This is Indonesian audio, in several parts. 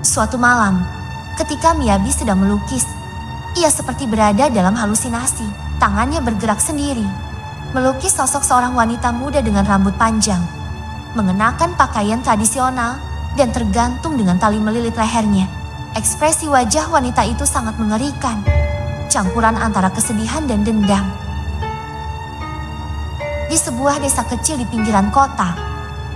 Suatu malam, ketika Miyabi sedang melukis, ia seperti berada dalam halusinasi. Tangannya bergerak sendiri, melukis sosok seorang wanita muda dengan rambut panjang, mengenakan pakaian tradisional dan tergantung dengan tali melilit lehernya. Ekspresi wajah wanita itu sangat mengerikan, campuran antara kesedihan dan dendam. Di sebuah desa kecil di pinggiran kota,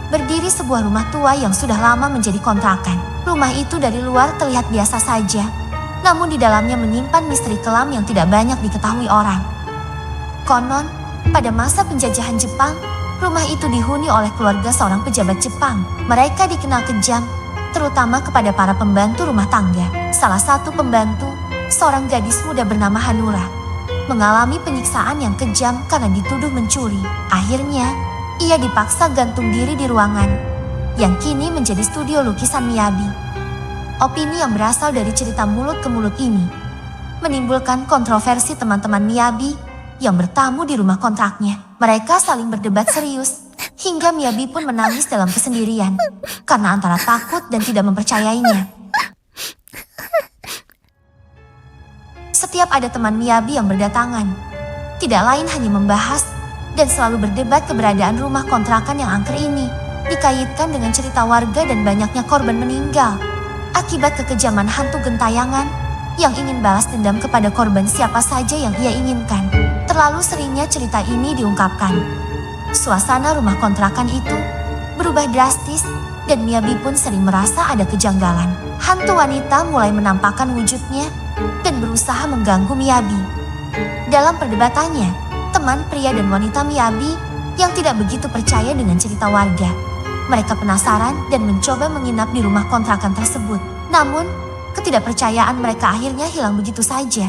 berdiri sebuah rumah tua yang sudah lama menjadi kontrakan. Rumah itu dari luar terlihat biasa saja, namun di dalamnya menyimpan misteri kelam yang tidak banyak diketahui orang. Konon, pada masa penjajahan Jepang, rumah itu dihuni oleh keluarga seorang pejabat Jepang. Mereka dikenal kejam, terutama kepada para pembantu rumah tangga. Salah satu pembantu, seorang gadis muda bernama Hanura, mengalami penyiksaan yang kejam karena dituduh mencuri. Akhirnya, ia dipaksa gantung diri di ruangan yang kini menjadi studio lukisan Miyabi. Opini yang berasal dari cerita mulut ke mulut ini menimbulkan kontroversi teman-teman Miyabi yang bertamu di rumah kontraknya. Mereka saling berdebat serius, hingga Miyabi pun menangis dalam kesendirian karena antara takut dan tidak mempercayainya. Setiap ada teman Miyabi yang berdatangan, tidak lain hanya membahas dan selalu berdebat keberadaan rumah kontrakan yang angker ini, dikaitkan dengan cerita warga dan banyaknya korban meninggal akibat kekejaman hantu gentayangan yang ingin balas dendam kepada korban siapa saja yang ia inginkan. Terlalu seringnya cerita ini diungkapkan. Suasana rumah kontrakan itu berubah drastis dan Miyabi pun sering merasa ada kejanggalan. Hantu wanita mulai menampakkan wujudnya dan berusaha mengganggu Miyabi. Dalam perdebatannya, teman pria dan wanita Miyabi yang tidak begitu percaya dengan cerita warga. Mereka penasaran dan mencoba menginap di rumah kontrakan tersebut. Namun, ketidakpercayaan mereka akhirnya hilang begitu saja.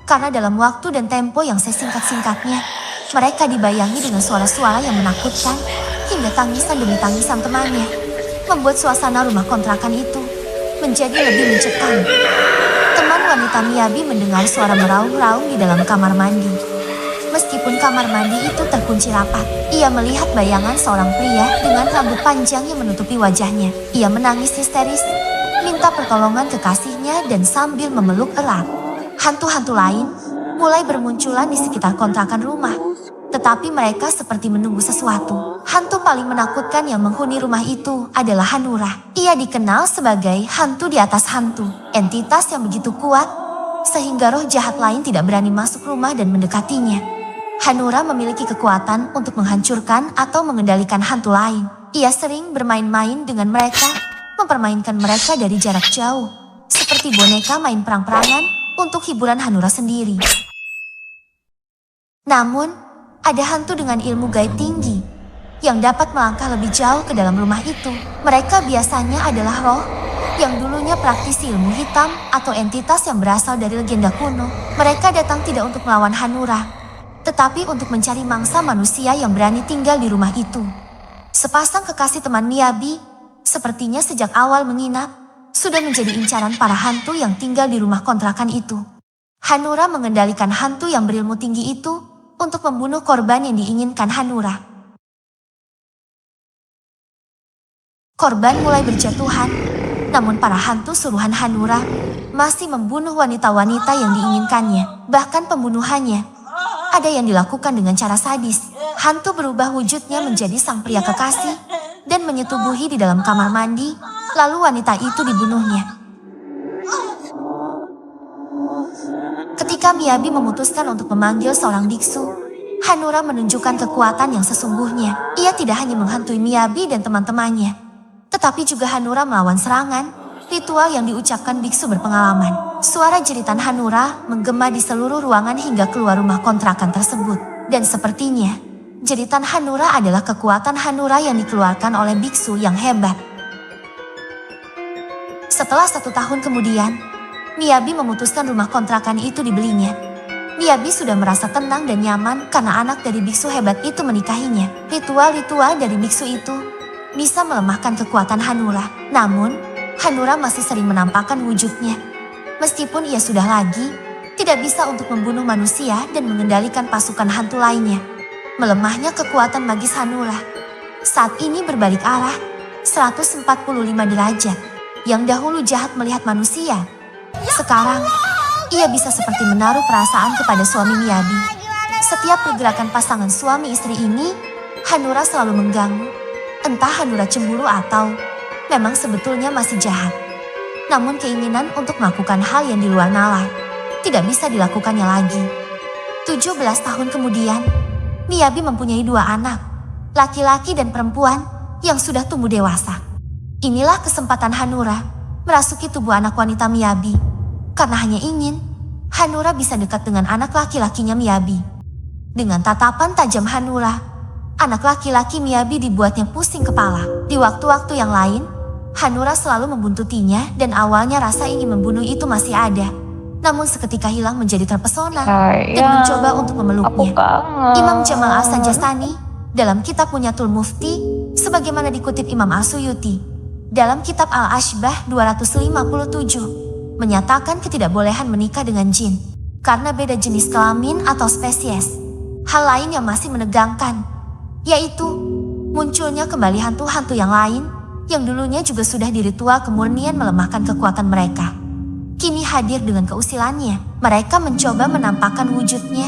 Karena dalam waktu dan tempo yang sesingkat-singkatnya, mereka dibayangi dengan suara-suara yang menakutkan hingga tangisan demi tangisan temannya, membuat suasana rumah kontrakan itu menjadi lebih mencekam. Teman wanita Miyabi mendengar suara meraung-raung di dalam kamar mandi. Meskipun kamar mandi itu terkunci rapat, ia melihat bayangan seorang pria dengan rambut panjang yang menutupi wajahnya. Ia menangis histeris, minta pertolongan kekasihnya dan sambil memeluk erat. Hantu-hantu lain mulai bermunculan di sekitar kontrakan rumah, tetapi mereka seperti menunggu sesuatu. Hantu paling menakutkan yang menghuni rumah itu adalah Hanura. Ia dikenal sebagai hantu di atas hantu, entitas yang begitu kuat sehingga roh jahat lain tidak berani masuk rumah dan mendekatinya. Hanura memiliki kekuatan untuk menghancurkan atau mengendalikan hantu lain. Ia sering bermain-main dengan mereka, mempermainkan mereka dari jarak jauh, seperti boneka main perang-perangan untuk hiburan Hanura sendiri. Namun, ada hantu dengan ilmu gaib tinggi yang dapat melangkah lebih jauh ke dalam rumah itu. Mereka biasanya adalah roh yang dulunya praktisi ilmu hitam atau entitas yang berasal dari legenda kuno. Mereka datang tidak untuk melawan Hanura, tetapi untuk mencari mangsa manusia yang berani tinggal di rumah itu. Sepasang kekasih teman Miyabi sepertinya sejak awal menginap sudah menjadi incaran para hantu yang tinggal di rumah kontrakan itu. Hanura mengendalikan hantu yang berilmu tinggi itu untuk membunuh korban yang diinginkan Hanura. Korban mulai berjatuhan, namun para hantu suruhan Hanura masih membunuh wanita-wanita yang diinginkannya. Bahkan pembunuhannya ada yang dilakukan dengan cara sadis. Hantu berubah wujudnya menjadi sang pria kekasih dan menyetubuhi di dalam kamar mandi, lalu wanita itu dibunuhnya. Ketika Miyabi memutuskan untuk memanggil seorang biksu, Hanura menunjukkan kekuatan yang sesungguhnya. Ia tidak hanya menghantui Miyabi dan teman-temannya, tetapi juga Hanura melawan serangan ritual yang diucapkan biksu berpengalaman. Suara jeritan Hanura menggema di seluruh ruangan hingga keluar rumah kontrakan tersebut. Dan sepertinya, jeritan Hanura adalah kekuatan Hanura yang dikeluarkan oleh biksu yang hebat. Setelah 1 tahun kemudian, Miyabi memutuskan rumah kontrakan itu dibelinya. Miyabi sudah merasa tenang dan nyaman karena anak dari biksu hebat itu menikahinya. Ritual-ritual dari biksu itu bisa melemahkan kekuatan Hanura. Namun, Hanura masih sering menampakkan wujudnya. Meskipun ia sudah lagi tidak bisa untuk membunuh manusia dan mengendalikan pasukan hantu lainnya. Melemahnya kekuatan magis Hanura saat ini berbalik arah 145 derajat. yang dahulu jahat melihat manusia. Sekarang, ia bisa seperti menaruh perasaan kepada suami Miyabi. Setiap pergerakan pasangan suami istri ini, Hanura selalu mengganggu. Entah Hanura cemburu atau memang sebetulnya masih jahat. Namun keinginan untuk melakukan hal yang di luar nalar tidak bisa dilakukannya lagi. 17 tahun kemudian, Miyabi mempunyai 2 anak, laki-laki dan perempuan yang sudah tumbuh dewasa. Inilah kesempatan Hanura merasuki tubuh anak wanita Miyabi, karena hanya ingin Hanura bisa dekat dengan anak laki-lakinya Miyabi. Dengan tatapan tajam Hanura, anak laki-laki Miyabi dibuatnya pusing kepala. Di waktu-waktu yang lain, Hanura selalu membuntutinya dan awalnya rasa ingin membunuh itu masih ada. Namun seketika hilang menjadi terpesona dan mencoba untuk memeluknya. Imam Jamal As-Sajastani dalam kitab Munyatul Mufti, sebagaimana dikutip Imam As-Suyuti dalam kitab Al-Ashbah 257, menyatakan ketidakbolehan menikah dengan jin karena beda jenis kelamin atau spesies. Hal lain yang masih menegangkan, yaitu munculnya kembali hantu-hantu yang lain yang dulunya juga sudah di ritual kemurnian melemahkan kekuatan mereka. Kini hadir dengan keusilannya. Mereka mencoba menampakkan wujudnya,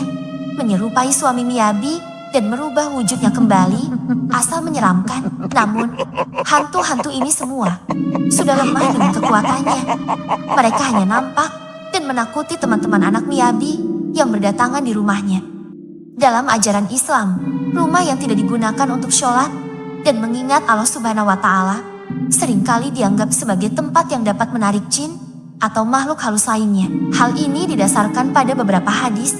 menyerupai suami Miyabi dan merubah wujudnya kembali, asal menyeramkan. Namun, hantu-hantu ini semua sudah lemah dengan kekuatannya. Mereka hanya nampak dan menakuti teman-teman anak Miyabi yang berdatangan di rumahnya. Dalam ajaran Islam, rumah yang tidak digunakan untuk sholat dan mengingat Allah Subhanahu wa Ta'ala seringkali dianggap sebagai tempat yang dapat menarik jin atau makhluk halus lainnya. Hal ini didasarkan pada beberapa hadis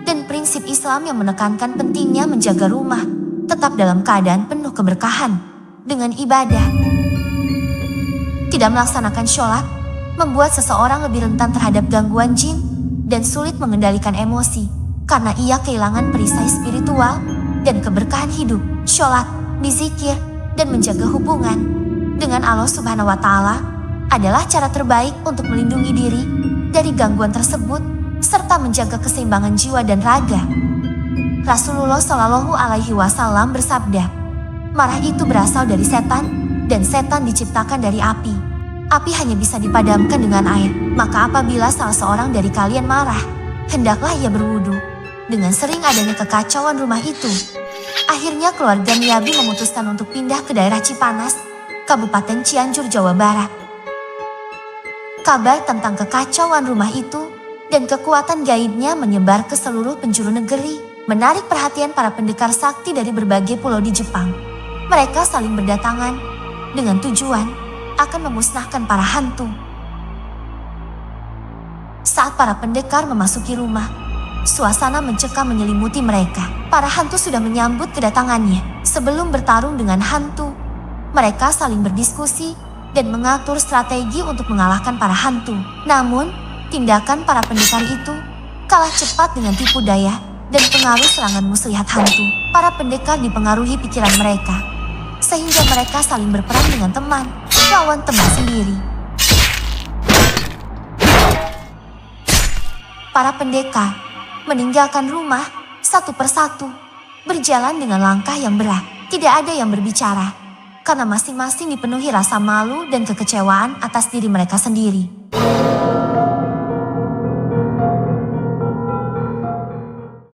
dan prinsip Islam yang menekankan pentingnya menjaga rumah tetap dalam keadaan penuh keberkahan dengan ibadah. Tidak melaksanakan sholat membuat seseorang lebih rentan terhadap gangguan jin dan sulit mengendalikan emosi karena ia kehilangan perisai spiritual dan keberkahan hidup. Sholat, berzikir, dan menjaga hubungan dengan Allah Subhanahu wa Ta'ala adalah cara terbaik untuk melindungi diri dari gangguan tersebut serta menjaga keseimbangan jiwa dan raga. Rasulullah Shallallahu Alaihi Wasallam bersabda, marah itu berasal dari setan dan setan diciptakan dari api. Api hanya bisa dipadamkan dengan air. Maka apabila salah seorang dari kalian marah, hendaklah ia berwudu. Dengan sering adanya kekacauan rumah itu, akhirnya keluarga Miyabi memutuskan untuk pindah ke daerah Cipanas, Kabupaten Cianjur, Jawa Barat. Kabar tentang kekacauan rumah itu dan kekuatan gaibnya menyebar ke seluruh penjuru negeri, menarik perhatian para pendekar sakti dari berbagai pulau di Jepang. Mereka saling berdatangan dengan tujuan akan memusnahkan para hantu. Saat para pendekar memasuki rumah, suasana mencekam menyelimuti mereka. Para hantu sudah menyambut kedatangannya. Sebelum bertarung dengan hantu, mereka saling berdiskusi dan mengatur strategi untuk mengalahkan para hantu. Namun, tindakan para pendekar itu kalah cepat dengan tipu daya dan pengaruh serangan muslihat hantu. Para pendekar dipengaruhi pikiran mereka, sehingga mereka saling berperang dengan teman, lawan teman sendiri. Para pendekar meninggalkan rumah satu persatu, berjalan dengan langkah yang berat. Tidak ada yang berbicara, karena masing-masing dipenuhi rasa malu dan kekecewaan atas diri mereka sendiri.